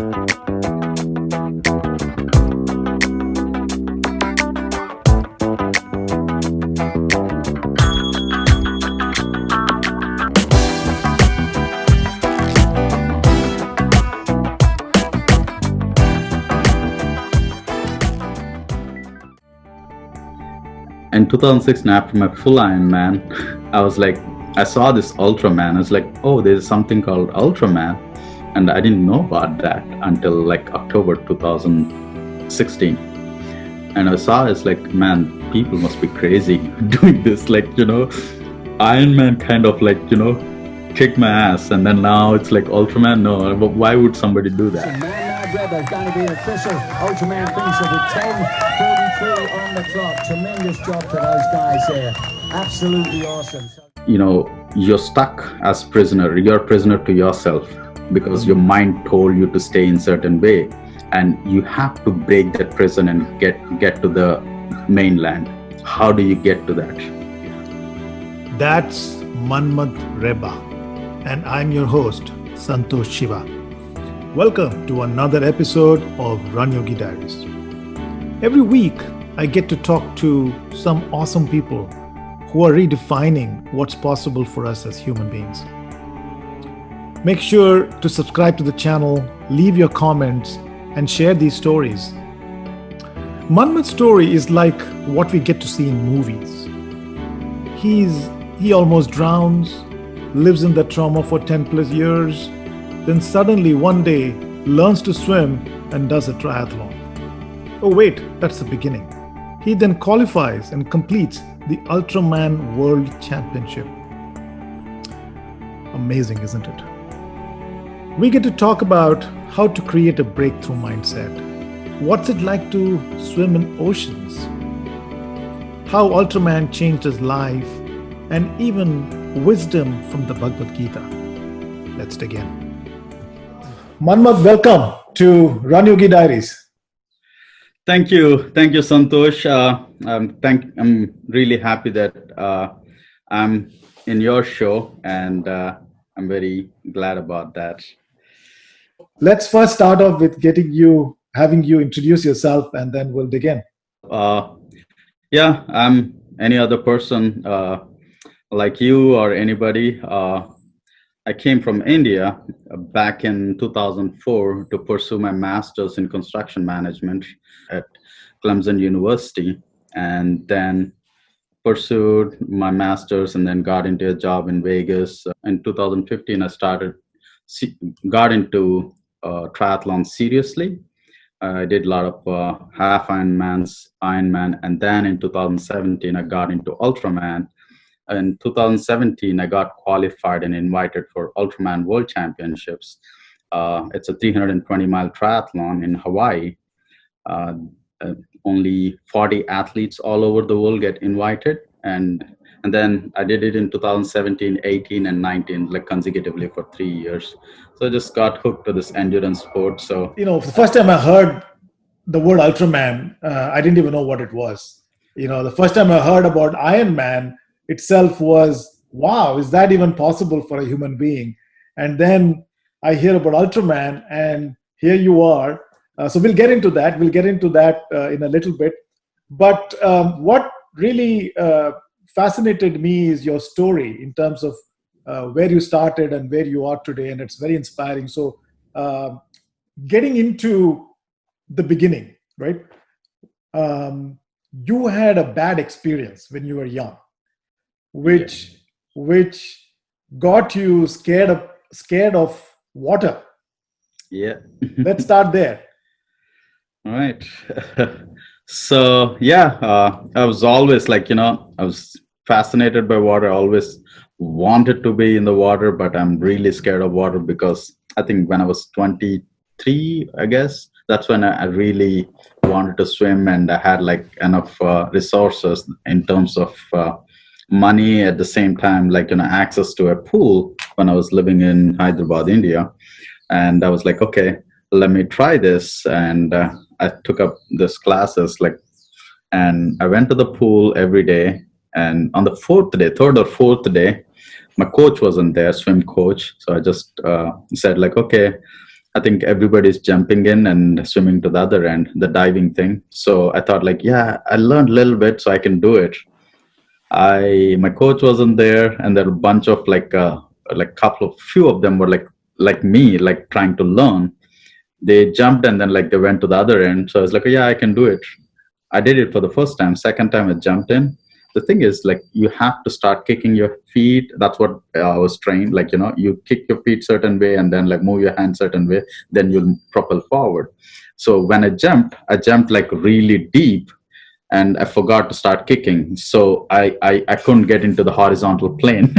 In 2016, after my full Ironman, I was like, I saw this Ultraman. I was like, oh, there's something called Ultraman. And I didn't know about that until like October 2016. And I saw it's like, man, people must be crazy doing this. Like, Ironman kind of like, kicked my ass. And then now it's like Ultraman. No, why would somebody do that? Manmadh Rebba is going to be an official Ultraman finisher with 10:33 on the clock. Tremendous job to those guys there. Absolutely awesome. You're stuck as prisoner. You're a prisoner to yourself because your mind told you to stay in certain way, and you have to break that prison and get to the mainland. How do you get to that? That's Manmadh Rebba, and I'm your host, Santosh Shiva. Welcome to another episode of RunYogi Diaries. Every week, I get to talk to some awesome people who are redefining what's possible for us as human beings. Make sure to subscribe to the channel, leave your comments, and share these stories. Manmadh's story is like what we get to see in movies. He almost drowns, lives in the trauma for 10 plus years, then suddenly one day learns to swim and does a triathlon. Oh wait, that's the beginning. He then qualifies and completes the Ultraman World Championship. Amazing, isn't it? We get to talk about how to create a breakthrough mindset. What's it like to swim in oceans? How Ultraman changed his life, and even wisdom from the Bhagavad Gita. Let's dig in. Manmadh, welcome to RunYogi Diaries. Thank you, Santosh. I'm really happy that I'm in your show, and I'm very glad about that. Let's first start off with having you introduce yourself, and then we'll dig in. Yeah, I'm any other person like you or anybody. I came from India back in 2004 to pursue my master's in construction management at Clemson University, and then pursued my master's and then got into a job in Vegas. In 2015, I got into triathlon seriously. I did a lot of half Ironman, and then in 2017, I got into Ultraman. In 2017, I got qualified and invited for Ultraman World Championships. It's a 320-mile triathlon in Hawaii. Only 40 athletes all over the world get invited. And then I did it in 2017, 18, and 19, like consecutively for 3 years. So I just got hooked to this endurance sport. So, the first time I heard the word Ultraman, I didn't even know what it was. The first time I heard about Ironman itself was, wow, is that even possible for a human being? And then I hear about Ultraman, and here you are. So we'll get into that. In a little bit. But what really fascinated me is your story in terms of where you started and where you are today, and it's very inspiring. So getting into the beginning, right? You had a bad experience when you were young, which got you scared of water. Yeah. Let's start there. All right. So yeah, I was always like, I was fascinated by water. I always wanted to be in the water, but I'm really scared of water because I think when I was 23, I guess, that's when I really wanted to swim, and I had like enough resources in terms of money, at the same time, like, access to a pool when I was living in Hyderabad, India. And I was like, okay, let me try this. And I took up this classes, and I went to the pool every day. And on the third or fourth day, my coach wasn't there, swim coach. So I just said like, okay, I think everybody's jumping in and swimming to the other end, the diving thing. So I thought like, yeah, I learned a little bit, so I can do it. My coach wasn't there, and there were a bunch of like couple of few of them were like me, like trying to learn. They jumped and then like they went to the other end. So I was like, yeah, I can do it. I did it for the first time. Second time I jumped in. The thing is, like, you have to start kicking your feet. That's what I was trained. Like, you kick your feet certain way and then like move your hand certain way, then you'll propel forward. So when I jumped like really deep, and I forgot to start kicking. So I couldn't get into the horizontal plane.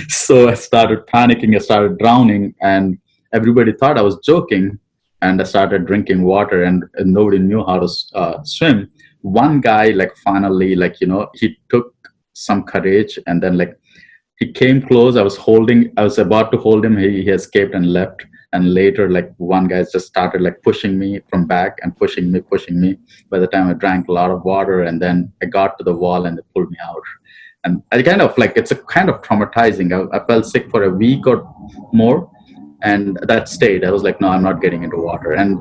So I started panicking. I started drowning, and everybody thought I was joking. And I started drinking water, and nobody knew how to swim. One guy, like, finally, like, he took some courage, and then like he came close. I was about to hold him. He escaped and left. And later, like, one guy just started like pushing me from back and pushing me. By the time I drank a lot of water, and then I got to the wall and they pulled me out. And I kind of like, it's a kind of traumatizing. I felt sick for a week or more, and that stayed. I was like, no, I'm not getting into water. And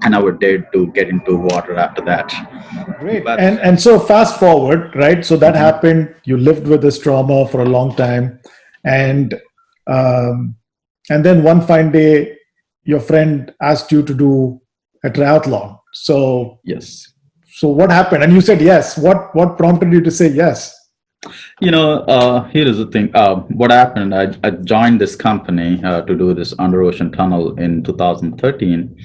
I never dared to get into water after that. Great. But And so fast forward, right? So that happened. You lived with this trauma for a long time, and um, and then one fine day, your friend asked you to do a triathlon. yes. So what happened? And you said yes. What prompted you to say yes? Here is the thing. What happened, I joined this company to do this under ocean tunnel in 2013.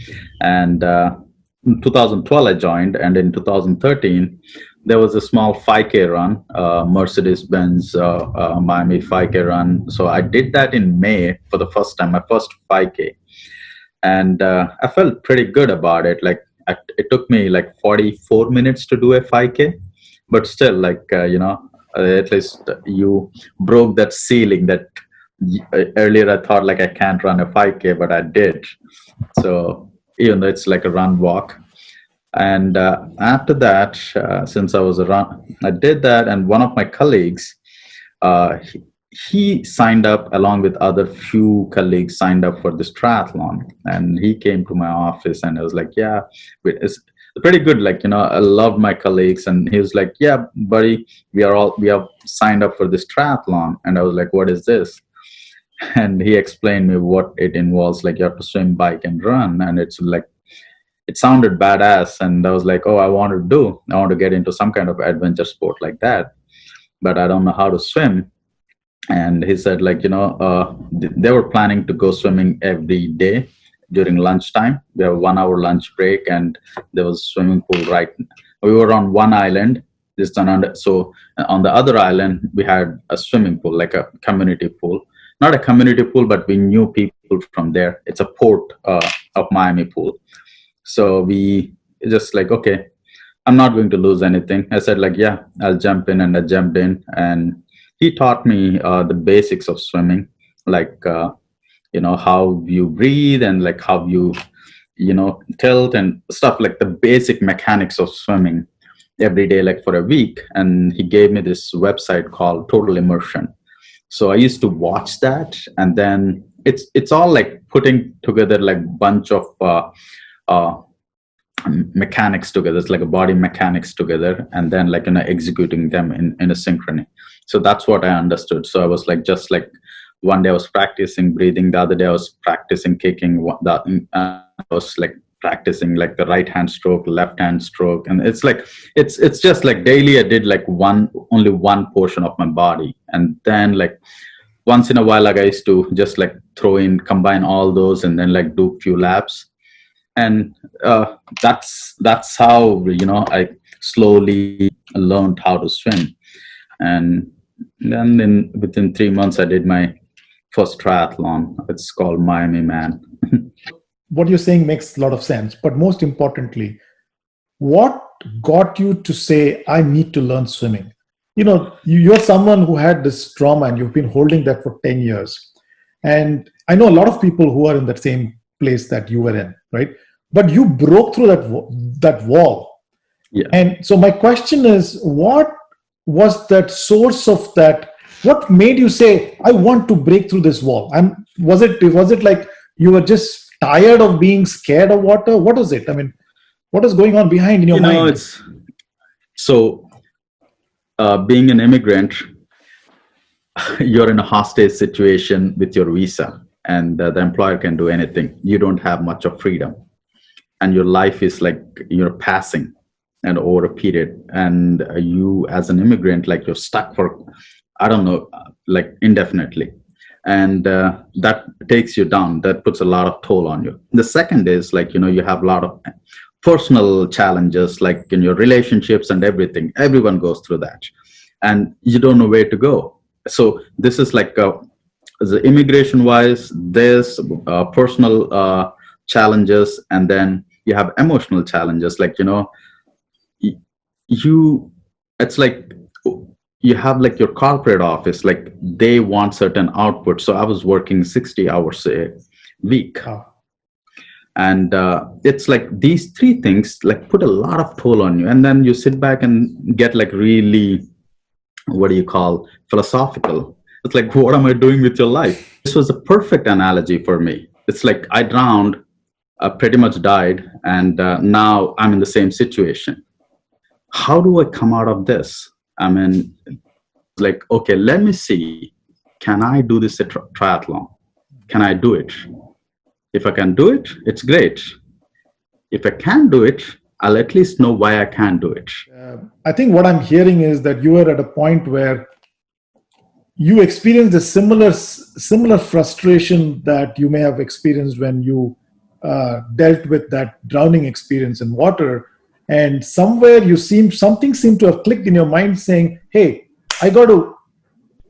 And in 2012, I joined. And in 2013, there was a small 5K run, Mercedes-Benz Miami 5K run. So I did that in May for the first time, my first 5K. And I felt pretty good about it. Like, it took me like 44 minutes to do a 5K. But still, like, at least you broke that ceiling that earlier I thought like I can't run a 5K, but I did. So even though it's like a run walk. And after that, since I did that, and one of my colleagues, he signed up along with other few colleagues signed up for this triathlon, and he came to my office, and I was like, yeah, it's pretty good. Like, I love my colleagues, and he was like, yeah, buddy, we have signed up for this triathlon. And I was like, what is this? And he explained me what it involves. Like, you have to swim, bike, and run. And it's like, it sounded badass. And I was like, oh, I want to get into some kind of adventure sport like that, but I don't know how to swim. And he said, like, they were planning to go swimming every day during lunchtime. We have a 1 hour lunch break, and there was a swimming pool. Right, we were on one island. So on the other island, we had a swimming pool, like a community pool. Not a community pool, but we knew people from there. It's a port of Miami pool. So we just like, okay, I'm not going to lose anything. I said like, yeah, I'll jump in, and I jumped in, and he taught me the basics of swimming, like how you breathe, and like how you tilt and stuff, like the basic mechanics of swimming every day, like for a week. And he gave me this website called Total Immersion. So I used to watch that, and then it's all like putting together like bunch of mechanics together. It's like a body mechanics together, and then like executing them in a synchrony. So that's what I understood. So I was like, just like, one day I was practicing breathing, the other day I was practicing kicking, I was like practicing like the right hand stroke, left hand stroke. And it's like, it's just like daily I did like only one portion of my body. And then like once in a while, like I used to just like combine all those, and then like do few laps. And that's how I slowly learned how to swim. And then within 3 months I did my first triathlon. It's called Miami Man. What you're saying makes a lot of sense, but most importantly, what got you to say, I need to learn swimming? You're someone who had this trauma, and you've been holding that for 10 years. And I know a lot of people who are in that same place that you were in, right? But you broke through that wall. Yeah. And so my question is, what was that source of that? What made you say, I want to break through this wall? Was it like you were just tired of being scared of water? What is it? I mean, what is going on behind in your mind? It's so being an immigrant, you're in a hostage situation with your visa, and the employer can do anything. You don't have much of freedom, and your life is like you're passing and over a period, and you as an immigrant, like you're stuck for, I don't know, like indefinitely, and that takes you down. That puts a lot of toll on you. The second is like, you have a lot of personal challenges, like in your relationships and everything. Everyone goes through that, and you don't know where to go. So this is like the immigration wise, there's personal challenges, and then you have emotional challenges, like you it's like you have like your corporate office, like they want certain output. So I was working 60 hours a week, and it's like these three things like put a lot of toll on you, and then you sit back and get like really, what do you call, philosophical. It's like, what am I doing with your life? This was a perfect analogy for me. It's like I drowned, pretty much died, and now I'm in the same situation. How do I come out of this? I mean, like, okay, let me see, can I do this triathlon? Can I do it? If I can do it, it's great. If I can't do it, I'll at least know why I can't do it. I think what I'm hearing is that you are at a point where you experienced a similar frustration that you may have experienced when you dealt with that drowning experience in water, and somewhere something seemed to have clicked in your mind, saying, "Hey,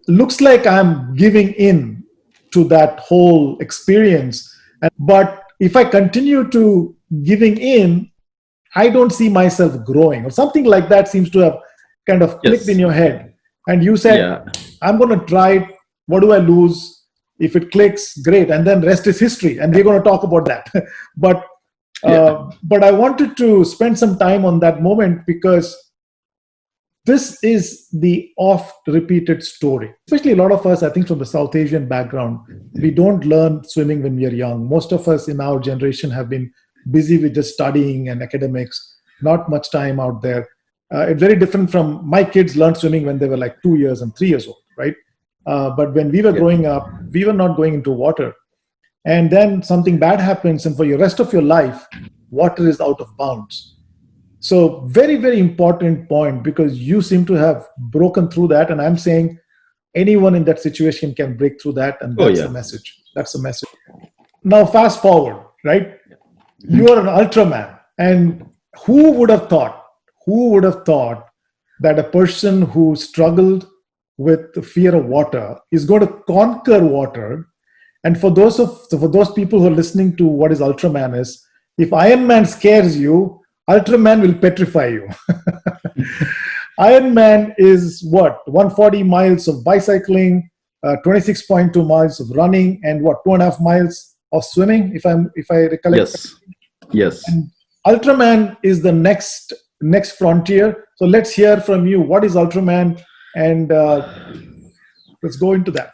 looks like I'm giving in to that whole experience, but if I continue to giving in, I don't see myself growing," or something like that seems to have kind of clicked in your head. And you said, yeah, I'm going to try it. What do I lose? If it clicks, great. And then rest is history. And we're going to talk about that. But I wanted to spend some time on that moment, because this is the oft repeated story. Especially a lot of us, I think, from the South Asian background, we don't learn swimming when we are young. Most of us in our generation have been busy with just studying and academics, not much time out there. It's very different from my kids learned swimming when they were like 2 years and 3 years old, right? But when we were growing up, we were not going into water. And then something bad happens, and for the rest of your life, water is out of bounds. So very, very important point, because you seem to have broken through that. And I'm saying anyone in that situation can break through that. And that's the message. That's the message. Now, fast forward, right? You are an Ultraman. And who would have thought that a person who struggled with the fear of water is going to conquer water? And for those people who are listening to what is Ultraman is, if Iron Man scares you, Ultraman will petrify you. Iron Man is what? 140 miles of bicycling, 26.2 miles of running, and what, 2.5 miles of swimming, if I recollect. Yes. And Ultraman is the next frontier. So let's hear from you. What is Ultraman? And let's go into that.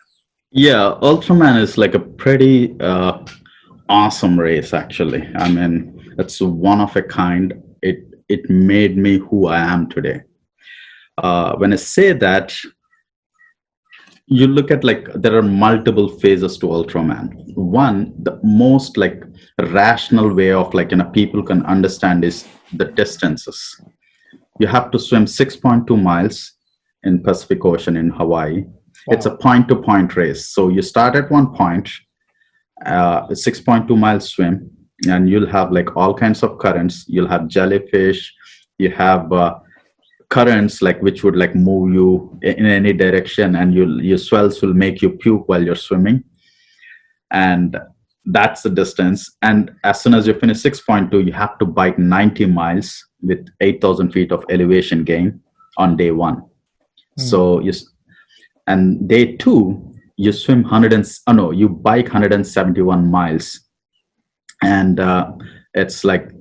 Yeah, Ultraman is like a pretty awesome race, actually. I mean, it's one of a kind. It made me who I am today. When I say that, you look at, like, there are multiple phases to Ultraman. One, the most like rational way of, like, people can understand is the distances. You have to swim 6.2 miles in Pacific Ocean in Hawaii. Wow. It's a point-to-point race. So you start at one point, 6.2 miles swim, and you'll have like all kinds of currents. You'll have jellyfish. You have currents like which would like move you in any direction, and your swells will make you puke while you're swimming. And that's the distance. And as soon as you finish 6.2, you have to bike 90 miles with 8,000 feet of elevation gain on day one. So and day two, you swim you bike 171 miles. And it's like,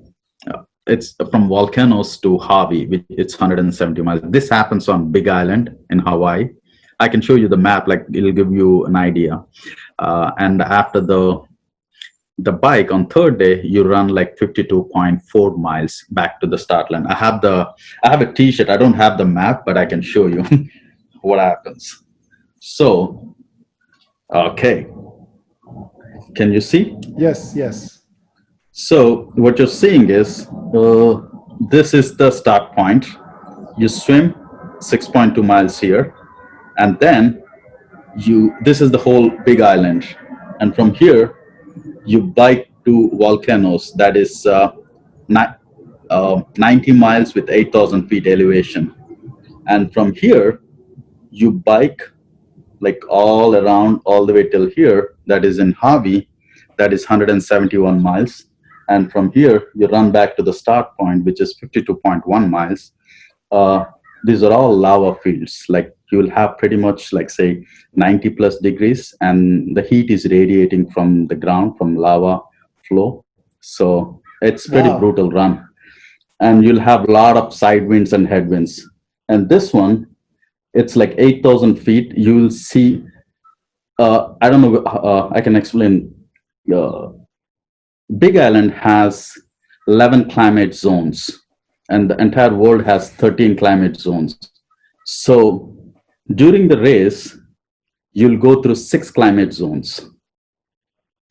it's from volcanoes to Hawaii, which it's 170 miles. This happens on Big Island in Hawaii. I can show you the map, like it'll give you an idea. And after the bike on third day, you run like 52.4 miles back to the start line. I have a t-shirt. I don't have the map, but I can show you what happens. So, okay, can you see? Yes, yes. So what you're seeing is this is the start point. You swim 6.2 miles here, and then this is the whole big island, and from here you bike to volcanoes. That is 90 miles with 8,000 feet elevation, and from here you bike like all around all the way till here. That is in Hawi. That is 171 miles, and from here you run back to the start point, which is 52.1 miles. uh, these are all lava fields. Like you will have pretty much like say 90 plus degrees, and the heat is radiating from the ground from lava flow. So it's pretty Wow. brutal run, and you'll have a lot of side winds and headwinds. And this one, it's like 8,000 feet. You will see. I don't know. I can explain. Uh, Big Island has 11 climate zones, and the entire world has 13 climate zones. So during the race, you'll go through 6 climate zones.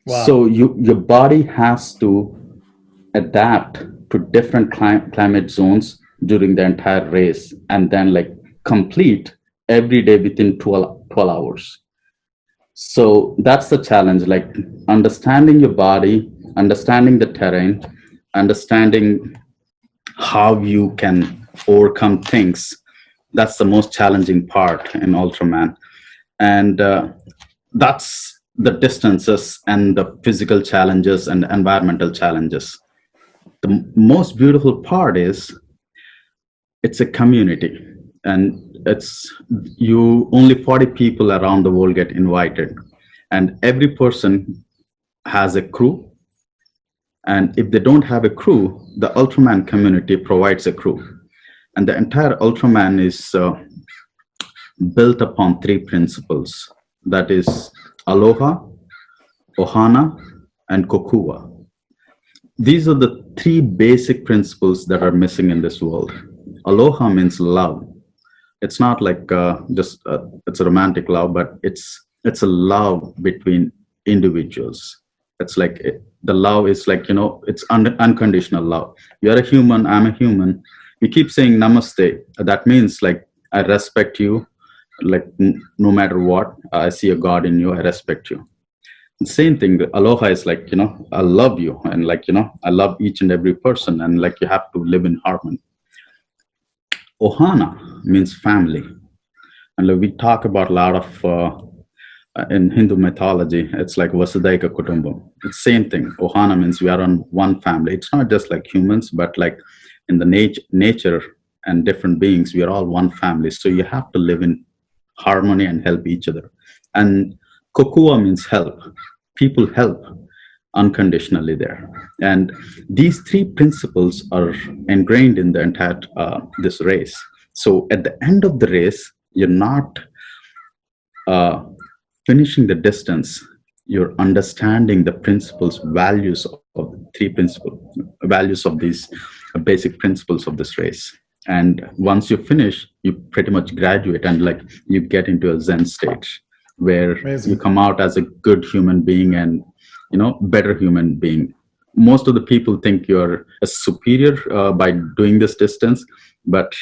Wow. So your body has to adapt to different climate zones during the entire race, and then like complete every day within 12 hours. So that's the challenge, like understanding your body, understanding the terrain, understanding how you can overcome things. That's the most challenging part in Ultraman. And that's the distances and the physical challenges and environmental challenges. The most beautiful part is it's a community, and it's you only 40 people around the world get invited, and every person has a crew. And if they don't have a crew, the Ultraman community provides a crew. And the entire Ultraman is built upon 3 principles. That is aloha, ohana, and kokua. These are the 3 basic principles that are missing in this world. Aloha means love. It's not like just it's a romantic love, but it's a love between individuals. It's like the love is like, it's unconditional love. You're a human, I'm a human. We keep saying namaste. That means like I respect you, like no matter what. I see a God in you, I respect you. The same thing, aloha is like, I love you, and like, I love each and every person, and like you have to live in harmony. Ohana means family, and like we talk about a lot of in Hindu mythology, it's like Vasudhaika Kutumbam. It's same thing. Ohana means we are on one family. It's not just like humans, but like in the nature and different beings, we are all one family. So you have to live in harmony and help each other. And Kokua means help. People help unconditionally there. And these 3 principles are ingrained in the entire this race. So at the end of the race, you're not finishing the distance. You're understanding the principles, values of the 3 principles, values of these basic principles of this race. And once you finish, you pretty much graduate, and like you get into a Zen state where Amazing. you come out as a good human being and better human being. Most of the people think you're a superior by doing this distance, but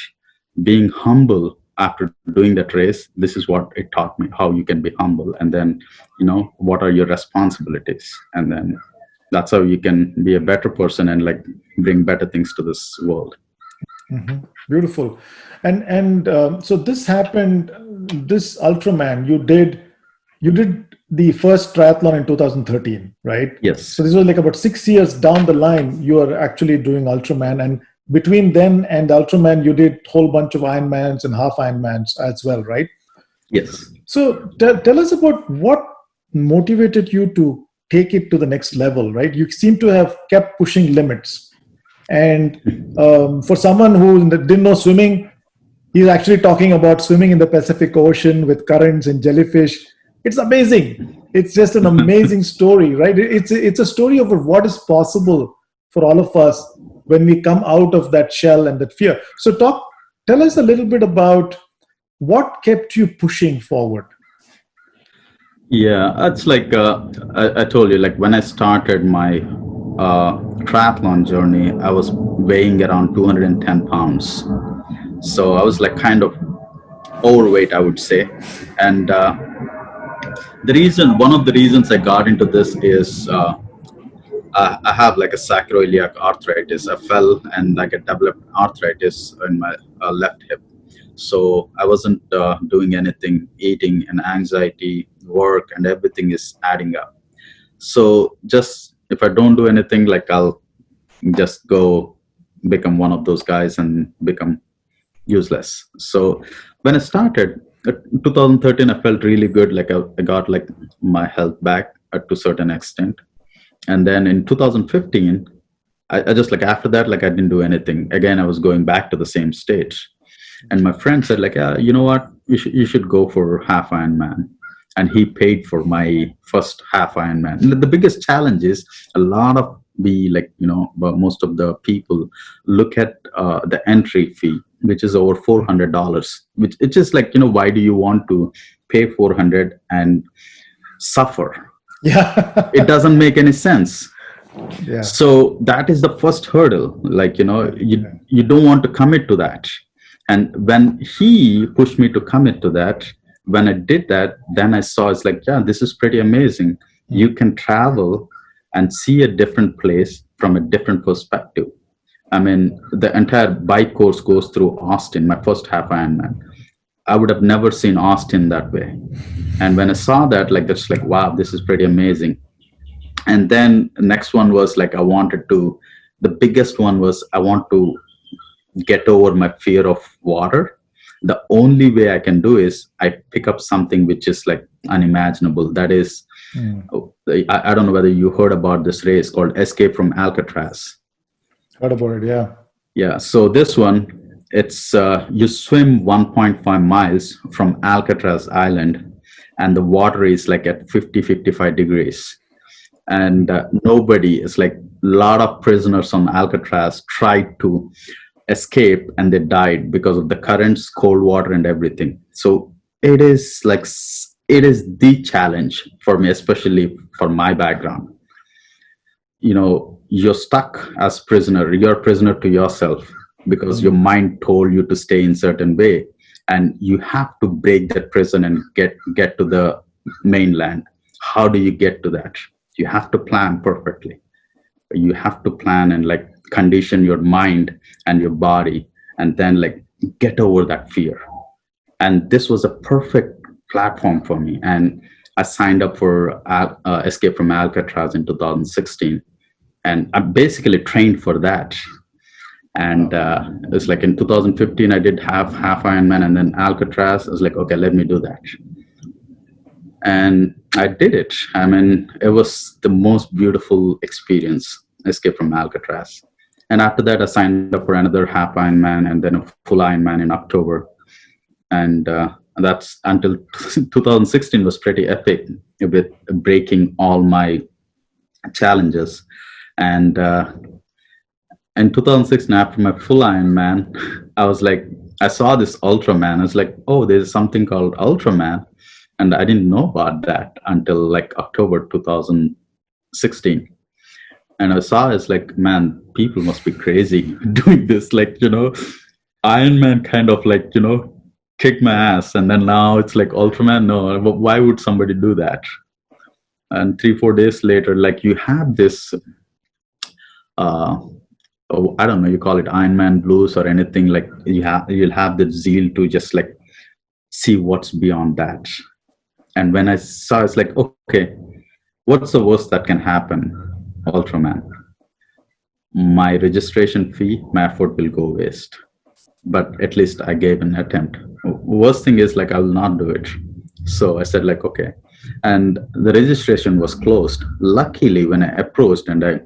being humble after doing that race, this is what it taught me, how you can be humble, and then what are your responsibilities, and then that's how you can be a better person and like bring better things to this world. Mhm. Beautiful. And so this happened. This Ultraman, you did the first triathlon in 2013, right? Yes. So this was like about 6 years down the line. You are actually doing Ultraman, and between then and Ultraman, you did a whole bunch of Ironmans and half Ironmans as well, right? Yes. So tell us about what motivated you to take it to the next level, right? You seem to have kept pushing limits. And for someone who didn't know swimming, he's actually talking about swimming in the Pacific Ocean with currents and jellyfish. It's amazing. It's just an amazing story, right? It's a story of what is possible for all of us when we come out of that shell and that fear. So tell us a little bit about what kept you pushing forward. Yeah, it's like I told you, like when I started my triathlon journey, I was weighing around 210 pounds. So I was like kind of overweight, I would say. And one of the reasons I got into this is I have like a sacroiliac arthritis. I fell and like I developed arthritis in my left hip. So I wasn't doing anything, eating, and anxiety, work, and everything is adding up. So just if I don't do anything, like I'll just go become one of those guys and become useless. So when I started 2013, I felt really good. Like I got like my health back to a certain extent. And then in 2015, I just like after that, like I didn't do anything. Again, I was going back to the same stage. And my friend said, like, yeah, you know what? You should go for half Ironman. And he paid for my first half Ironman. And the biggest challenge is a lot of most of the people look at the entry fee, which is over $400. Which it's just like, why do you want to pay 400 and suffer? Yeah. It doesn't make any sense. Yeah. So that is the first hurdle. Like, you don't want to commit to that. And when he pushed me to commit to that, when I did that, then I saw it's like, yeah, this is pretty amazing. You can travel and see a different place from a different perspective. I mean, the entire bike course goes through Austin, my first half Ironman. I would have never seen Austin that way. And when I saw that, like, that's like, wow, this is pretty amazing. And then the next one was like, the biggest one was I want to get over my fear of water. The only way I can do is I pick up something which is like unimaginable. That is, I don't know whether you heard about this race called Escape from Alcatraz. Heard about it, yeah. Yeah, so this one, it's you swim 1.5 miles from Alcatraz Island, and the water is like at 55 degrees. And nobody, it's like a lot of prisoners on Alcatraz tried to escape and they died because of the currents, cold water, and everything. So it is the challenge for me, especially for my background. You're stuck as prisoner. You're a prisoner to yourself because your mind told you to stay in certain way, and you have to break that prison and get to the mainland. How do you get to that? You have to plan perfectly. You have to plan and like condition your mind and your body, and then like get over that fear. And this was a perfect platform for me. And I signed up for Escape from Alcatraz in 2016, and I basically trained for that. And it's like in 2015 I did half Ironman, and then Alcatraz. I was like, okay, let me do that. And I did it. I mean, it was the most beautiful experience, Escape from Alcatraz. And after that, I signed up for another half Ironman and then a full Ironman in October. And that's until 2016 was pretty epic with breaking all my challenges. And in 2016, after my full Ironman, I was like, I saw this Ultraman. I was like, oh, there's something called Ultraman. And I didn't know about that until like October 2016. And I saw it's like, man, people must be crazy doing this. Like, Iron Man kind of like, kicked my ass. And then now it's like Ultraman. No, why would somebody do that? And 3-4 days later, like you have this, I don't know, you call it Iron Man blues or anything. Like you'll have the zeal to just like see what's beyond that. And when I saw, it's like, okay, what's the worst that can happen? Ultraman. My registration fee, my effort will go waste. But at least I gave an attempt. Worst thing is like, I will not do it. So I said like, okay. And the registration was closed. Luckily, when I approached and I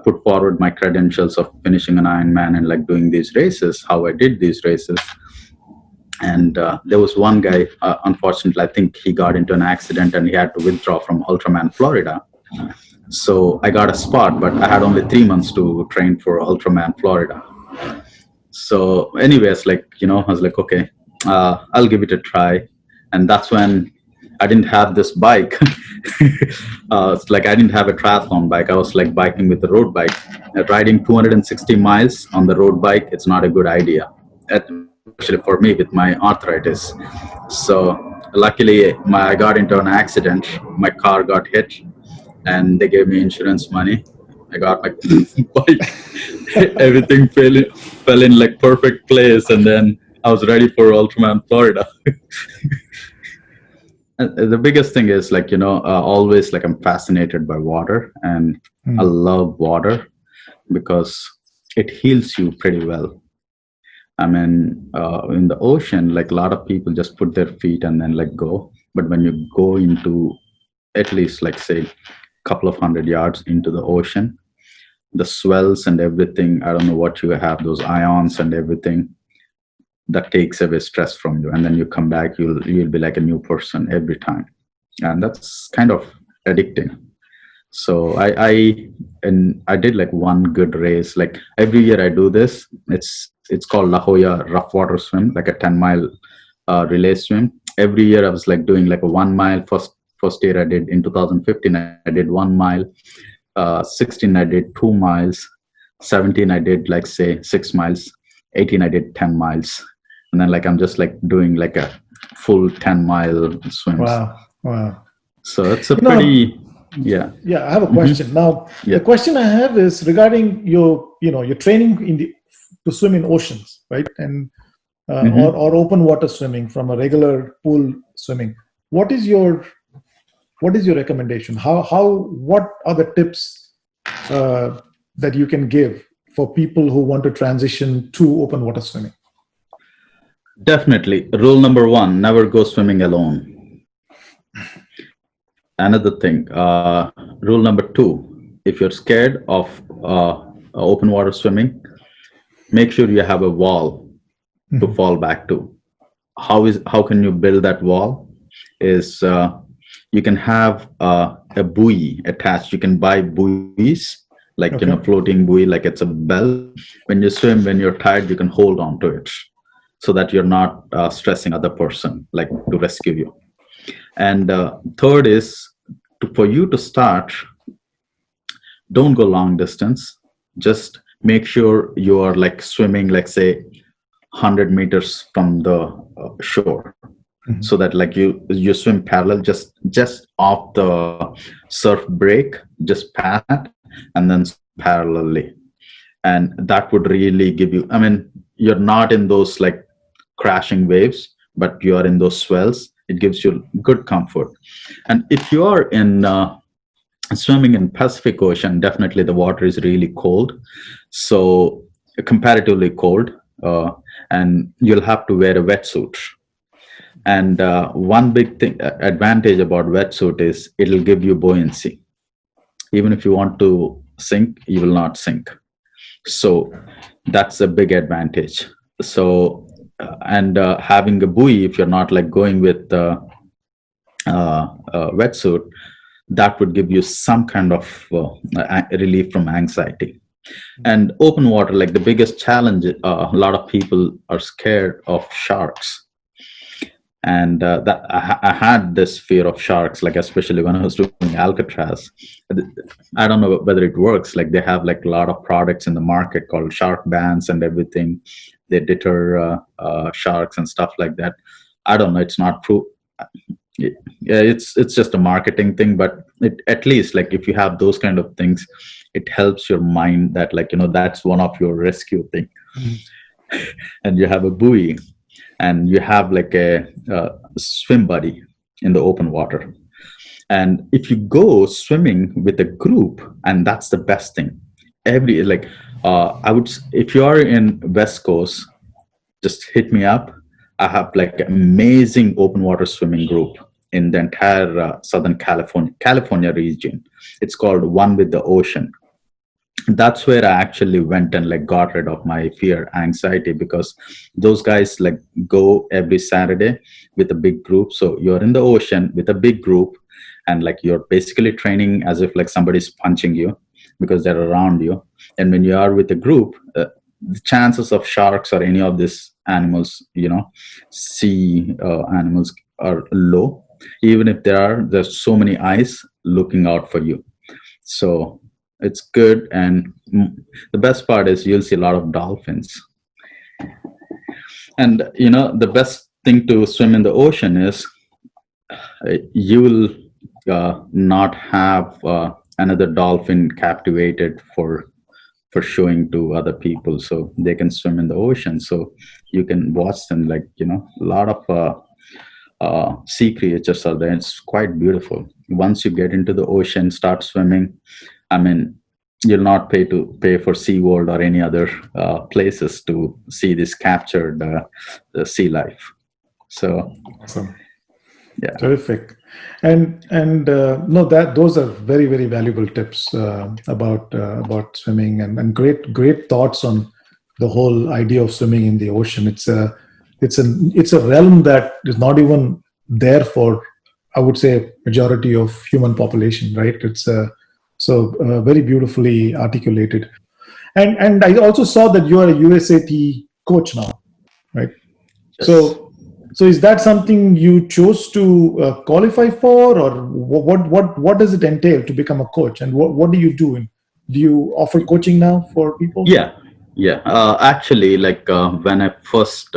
put forward my credentials of finishing an Ironman and like doing these races, how I did these races, And there was one guy, unfortunately, I think he got into an accident and he had to withdraw from Ultraman, Florida. So I got a spot, but I had only 3 months to train for Ultraman, Florida. So, anyways, like, I was like, okay, I'll give it a try. And that's when I didn't have this bike. It's like I didn't have a triathlon bike. I was like biking with a road bike. Riding 260 miles on the road bike, it's not a good idea, especially for me with my arthritis. So, luckily, I got into an accident. My car got hit, and they gave me insurance money. I got my bike. Everything fell in like perfect place, and then I was ready for Ultraman, Florida. And the biggest thing is like always like I'm fascinated by water, and I love water because it heals you pretty well. I mean, in the ocean, like a lot of people just put their feet and then like go. But when you go into at least like say a couple of 100 yards into the ocean, the swells and everything, I don't know what you have, those ions and everything, that takes away stress from you, and then you come back, you'll be like a new person every time, and that's kind of addicting. So I did like one good race. Like every year I do this. It's called La Jolla Rough Water Swim, like a 10-mile relay swim. Every year I was like doing like a 1 mile. First year I did in 2015, I did 1 mile. 16 I did 2 miles. 17 I did like say 6 miles. 18 I did 10 miles. And then like I'm just like doing like a full 10-mile swims. Wow. So it's a pretty yeah. Yeah, I have a question. Now, Yeah. the question I have is regarding your training to swim in oceans, right? And or open water swimming from a regular pool swimming. What is your recommendation? What are the tips that you can give for people who want to transition to open water swimming? Definitely. Rule number one, never go swimming alone. Another thing, rule number two, if you're scared of open water swimming, make sure you have a wall to fall back to. How can you build that wall? Is you can have a buoy attached. You can buy buoys, like floating buoy, like it's a bell. When you swim, when you're tired, you can hold on to it, so that you're not stressing other person, like to rescue you. And third is for you to start, don't go long distance. Just make sure you are like swimming, like say 100 meters from the shore, so that like you swim parallel, just off the surf break, just pass that, and then parallelly. And that would really give you, I mean, you're not in those like crashing waves, but you are in those swells. It gives you good comfort. And if you are in swimming in Pacific Ocean, definitely the water is really cold, so comparatively cold, and you'll have to wear a wetsuit. And one big thing advantage about wetsuit is it'll give you buoyancy. Even if you want to sink, you will not sink. So that's a big advantage. So and having a buoy, if you're not like going with wetsuit, that would give you some kind of relief from anxiety. And open water, like the biggest challenge, a lot of people are scared of sharks. And that I had this fear of sharks, like especially when I was doing Alcatraz. I don't know whether it works. Like they have like a lot of products in the market called shark bans and everything. They deter sharks and stuff like that. I don't know. It's not true. Yeah, it's just a marketing thing. But at least like if you have those kind of things, it helps your mind that like that's one of your rescue thing. And you have a buoy, and you have like a swim buddy in the open water. And if you go swimming with a group, and that's the best thing. If you are in West Coast, just hit me up. I have like an amazing open water swimming group in the entire Southern California region. It's called One with the Ocean. that's where I actually went and like got rid of my fear, anxiety, because those guys like go every Saturday with a big group. So you're in the ocean with a big group, and like you're basically training as if like somebody's punching you because they're around you. And when you are with a group, the chances of sharks or any of these animals, sea animals, are low. Even if there's so many eyes looking out for you. So it's good. And the best part is you'll see a lot of dolphins. And the best thing to swim in the ocean is you will not have another dolphin captivated for showing to other people, so they can swim in the ocean. So you can watch them, like a lot of sea creatures are there. It's quite beautiful. Once you get into the ocean, start swimming, I mean, you'll not pay for SeaWorld or any other places to see this captured the sea life. So Awesome. yeah. Terrific. And no, that those are very, very valuable tips about swimming, and great thoughts on the whole idea of swimming in the ocean. It's a realm that is not even there for, I would say, majority of human population, right? It's very beautifully articulated. And I also saw that you are a USAT coach now, right? Yes. So is that something you chose to qualify for, or what does it entail to become a coach, and what do you do? Do you offer coaching now for people? Yeah, yeah. Actually, like when I first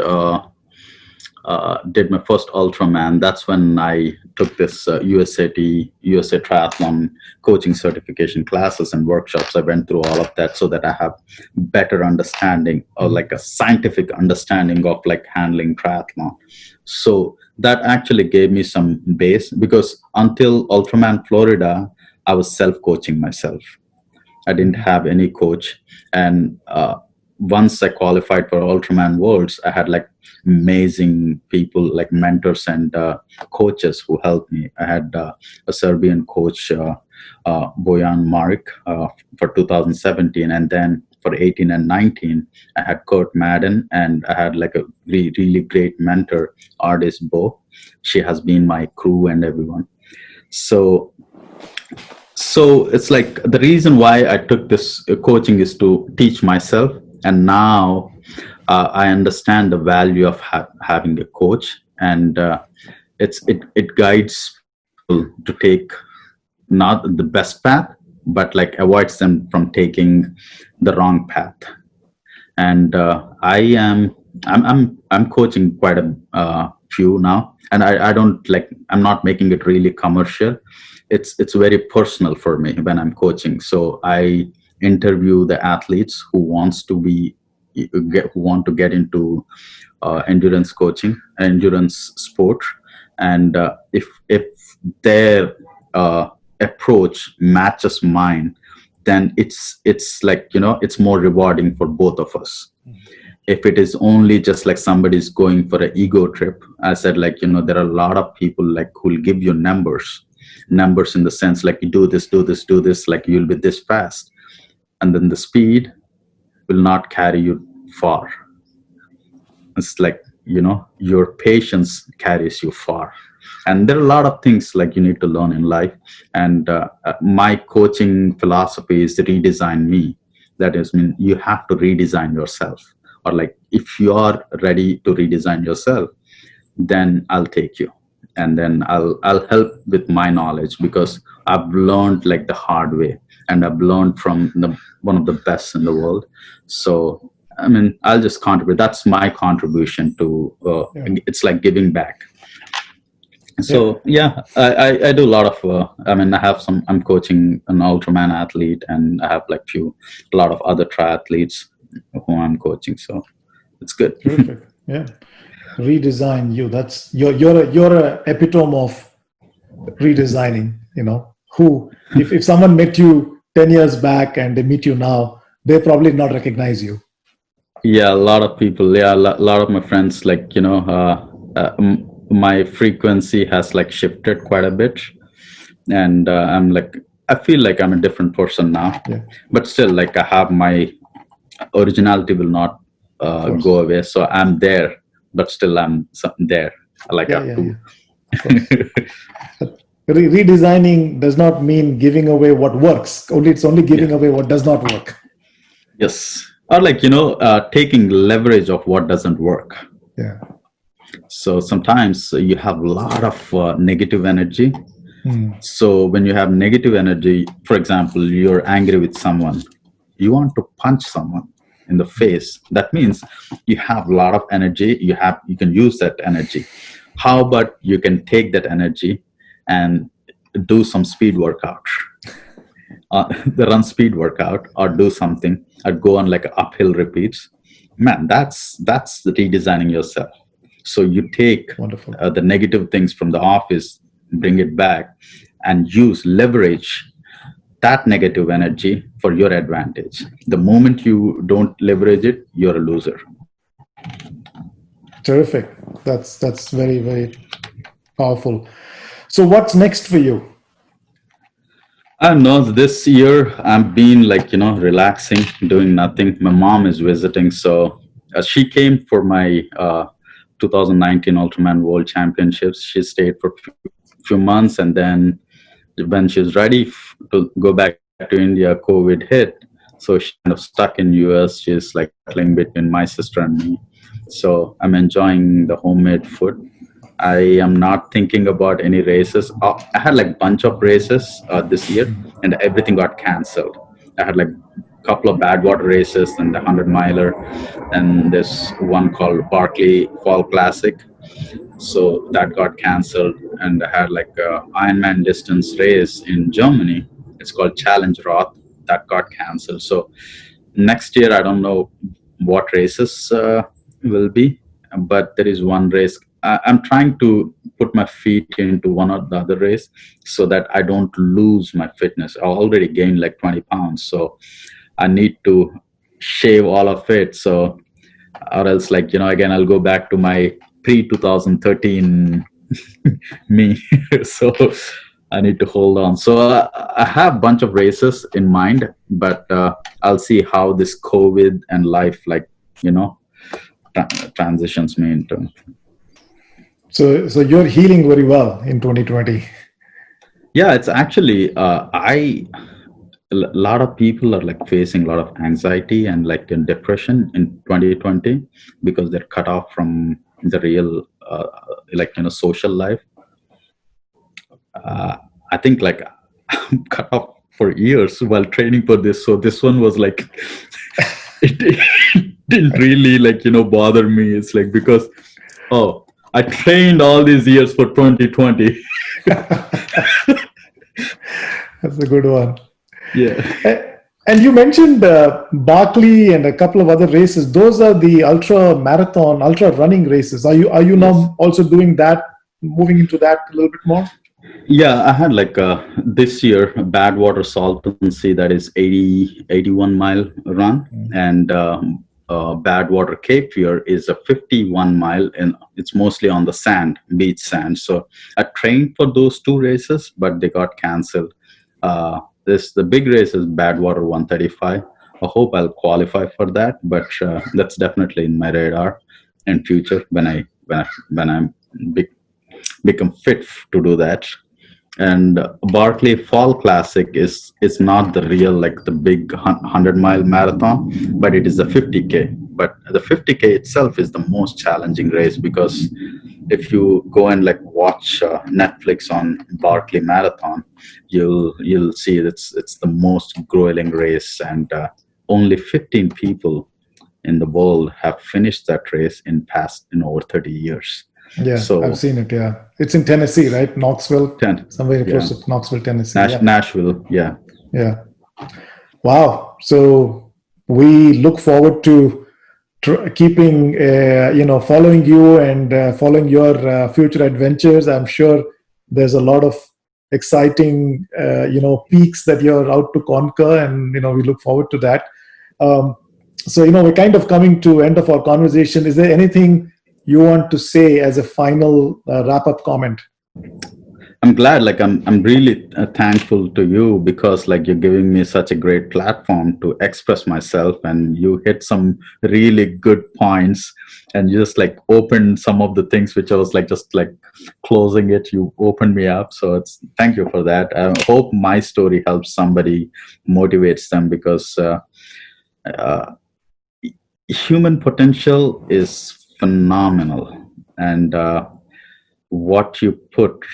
did my first Ultraman, that's when I took this USAT, USA Triathlon coaching certification classes and workshops. I went through all of that so that I have better understanding, or like a scientific understanding of like handling triathlon. So that actually gave me some base, because until Ultraman Florida, I was self-coaching myself. I didn't have any coach. And once I qualified for Ultraman Worlds, I had like amazing people, like mentors and coaches who helped me. I had a Serbian coach, Bojan Maric, for 2017. And then for 18 and 19, I had Kurt Madden, and I had like a really great mentor, Artist Bo. She has been my crew and everyone. So it's like the reason why I took this coaching is to teach myself. And now I understand the value of having a coach. And it guides people to take not the best path, but like avoids them from taking the wrong path. And I'm coaching quite a few now. And I don't like, I'm not making it really commercial. It's very personal for me when I'm coaching. So I interview the athletes who want to get into endurance coaching, endurance sport. And if their approach matches mine, then it's like, it's more rewarding for both of us. If it is only just like somebody's going for an ego trip, I said, like, there are a lot of people like who'll give you numbers in the sense like, you do this, do this, do this, like you'll be this fast, and then the speed will not carry you far. It's like, your patience carries you far. And there are a lot of things like you need to learn in life. And my coaching philosophy is to redesign me. That is, mean you have to redesign yourself. Or like, if you are ready to redesign yourself, then I'll take you, and then I'll help with my knowledge, because I've learned like the hard way, and I've learned from one of the best in the world. So I mean, I'll just contribute. That's my contribution to it's like giving back. So yeah, I do a lot of I mean, I'm coaching an Ultraman athlete, and I have like a lot of other triathletes who I'm coaching, so it's good. Perfect. Yeah. Redesign you. That's you're a epitome of redesigning. Who, if someone met you 10 years back and they meet you now, they probably not recognize you. Yeah, a lot of people. Yeah, a lot of my friends, like, my frequency has like shifted quite a bit. And I'm like, I feel like I'm a different person now, Yeah, but still, like I have my originality will not of course. go away. So I'm there, but still I'm there. Like I Yeah, have yeah, to. yeah. Of course. But redesigning does not mean giving away what works. Only it's only Yeah. giving away what does not work. Yes. Or like taking leverage of what doesn't work. Yeah. So sometimes you have a lot of negative energy. Hmm. So when you have negative energy, for example, you're angry with someone, you want to punch someone in the face. That means you have a lot of energy. You can use that energy. How about you can take that energy and do some speed workout, the run speed workout, or do something, or go on like uphill repeats. Man, that's the redesigning yourself. So you take Wonderful. the negative things from the office, bring it back, and use leverage that negative energy for your advantage. The moment you don't leverage it, you're a loser. Terrific. That's very, very powerful. So what's next for you? I don't know. This year I've been like, relaxing, doing nothing. My mom is visiting. So she came for my 2019 Ultraman World Championships. She stayed for few months. And then when she's ready to go back to India, COVID hit. So she's kind of stuck in US. She's like battling between my sister and me. So I'm enjoying the homemade food. I am not thinking about any races. I had like bunch of races this year, and everything got cancelled. I had like a couple of bad water races, and the 100 miler, and this one called Barkley Fall Classic. So that got cancelled, and I had like a Ironman distance race in Germany. It's called Challenge Roth. That got cancelled. So next year, I don't know what races will be, but there is one race. I'm trying to put my feet into one or the other race so that I don't lose my fitness. I already gained like 20 pounds, so I need to shave all of it. So, or else, like, again, I'll go back to my pre 2013 me. So, I need to hold on. So, I have a bunch of races in mind, but I'll see how this COVID and life, like, transitions me into. So you're healing very well in 2020. Yeah, it's actually a lot of people are like facing a lot of anxiety and like in depression in 2020 because they're cut off from the real social life. I think like I'm cut off for years while training for this, so this one was like it didn't really bother me. It's like because I trained all these years for 2020. That's a good one. Yeah. And you mentioned Barkley and a couple of other races. Those are the ultra running races. Are you now also doing that, moving into that a little bit more? Yeah, I had like this year Badwater Saltonsea, that is 81 mile run, and Badwater Cape Fear is a 51 mile, and it's mostly on the sand, beach sand. So I trained for those two races, but they got cancelled. The big race is Badwater 135. I hope I'll qualify for that, but that's definitely in my radar in future when I'm become fit to do that. And Barkley Fall Classic is not the real like the big 100-mile marathon, but it is a 50K. But the 50K itself is the most challenging race because if you go and like watch Netflix on Barkley Marathon, you'll see it's the most grueling race, and only 15 people in the world have finished that race in over 30 years. Yeah, So I've seen it. Yeah, it's in Tennessee, right? Knoxville, somewhere close to Knoxville, Tennessee. Nashville. Yeah. Yeah. Wow. So we look forward to keeping, following you and following your future adventures. I'm sure there's a lot of exciting, peaks that you're out to conquer, and we look forward to that. So we're kind of coming to end of our conversation. Is there anything you want to say as a final wrap-up comment? I'm glad, like I'm really thankful to you because like you're giving me such a great platform to express myself, and you hit some really good points, and you just like opened some of the things which I was like just like closing it. You opened me up, so it's thank you for that. I hope my story helps somebody, motivates them, because uh, human potential is phenomenal, and what you put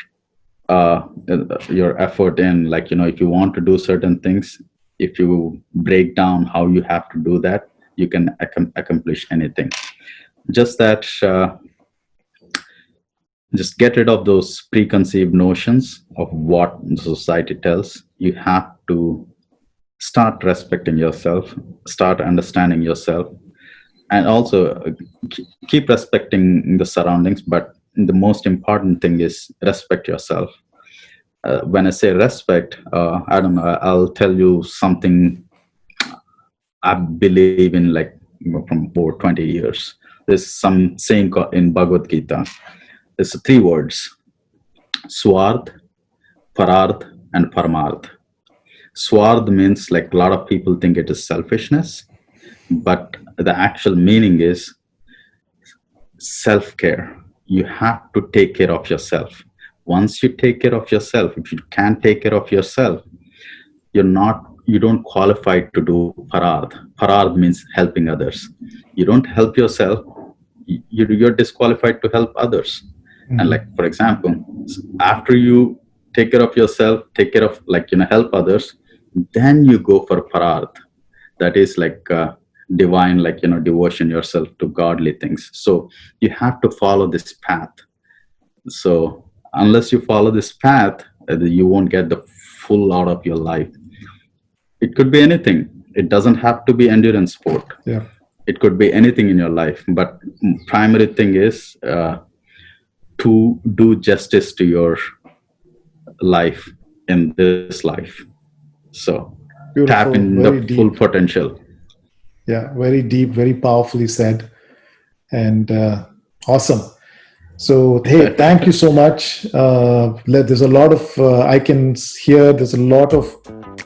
your effort in, like if you want to do certain things, if you break down how you have to do that, you can accomplish anything. Just that just get rid of those preconceived notions of what the society tells. You have to start respecting yourself, start understanding yourself, and also keep respecting the surroundings, but the most important thing is respect yourself. When I say respect, I don't know, I'll tell you something I believe in, like from over 20 years. There's some saying in Bhagavad Gita. There's three words: Swarth, Pararth, and Paramarth. Swarth means, like, a lot of people think it is selfishness, but the actual meaning is self-care. You have to take care of yourself. Once you take care of yourself, if you can't take care of yourself, you don't qualify to do pararth. Pararth means helping others. You don't help yourself, you're disqualified to help others. And like, for example, after you take care of yourself, take care of, like, help others, then you go for pararth. That is like divine, like, devotion yourself to godly things. So you have to follow this path. So unless you follow this path, you won't get the full out of your life. It could be anything. It doesn't have to be endurance sport. Yeah. It could be anything in your life. But primary thing is to do justice to your life in this life. So Beautiful, tap in very the deep. full potential. Yeah, very deep, very powerfully said, and awesome. So, hey, thank you so much. There's a lot of, I can hear, there's a lot of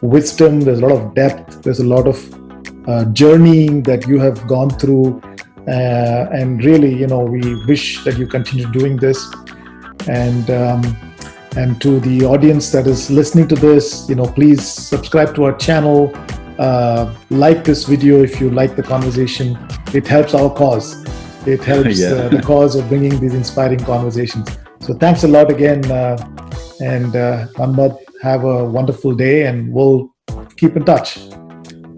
wisdom, there's a lot of depth, there's a lot of journeying that you have gone through. And really, we wish that you continue doing this. And to the audience that is listening to this, please subscribe to our channel. Like this video if you like the conversation. It helps our cause. It helps the cause of bringing these inspiring conversations. So thanks a lot again, and Manmadh, have a wonderful day, and we'll keep in touch.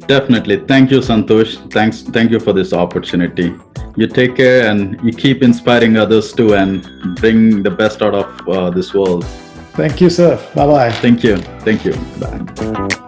Definitely. Thank you, Santosh. Thank you for this opportunity. You take care, and you keep inspiring others too, and bring the best out of this world. Thank you, sir. Bye-bye. Thank you. Bye.